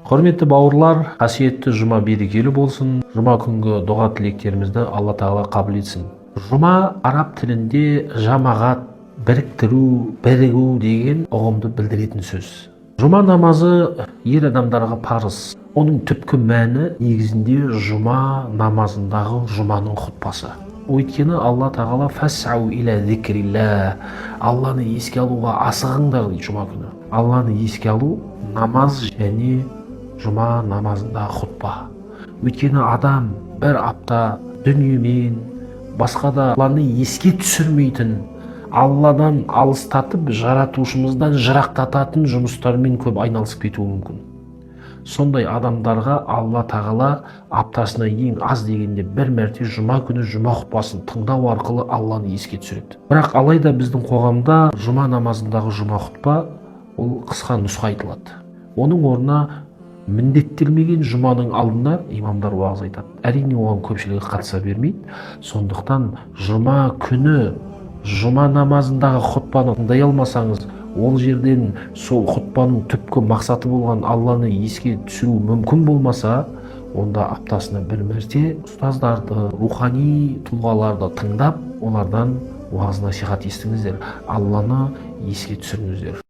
Құрметті бауырлар, қасиетті жұма берекелі болсын. Жұма күнгі дұға тілектерімізді Алла тағала қабыл етсін. Жұма араб тілінде жамағат, біріктіру, бірігу деген ұғымды білдіретін сөз. Жұма намазы ер адамдарға парыз. Оның түпкі мәні негізінде жұма намазындағы жұманың хұтпасы. Өйткені Алла тағала фасау иля зикрилля, Алланы еске алуға асығыңдар дейді жұма күні. Алланы еске алу намаз және жұма намазында хұтпа. Өйткені адам бір апта дүниемен басқа да Алланы еске түсірмейтін, Алладан алыстатып жаратушымыздан жырақтататын жұмыстармен көп айналысып кетуі мүмкін. Сондай адамдарға Алла тағала аптасына ең аз дегенде бір мәрте жұма күні жұма хұтпасын тыңдау арқылы Алланы еске түсіреді. Бірақ алайда біздің қоғамда жұма намазындағы жұма хұтпа ол қысқа нұсқа айтылады. Оның орнына міндеттелмеген жұманың алдында имамдар уағыз айтады. Әрине оған көпшілігі қатыса бермейді. Сондықтан жұма күні жұма намазындағы хұтпаны тыңдай алмасаңыз, ол жерден сол хұтпаның түпкі мақсаты болған Алланы еске түсіру мүмкін болмаса, онда аптасына бір мәрте ұстаздарды, рухани тұлғаларды тыңдап, олардан уағыз насихат естіңіздер, Алланы еске түсіріңіздер.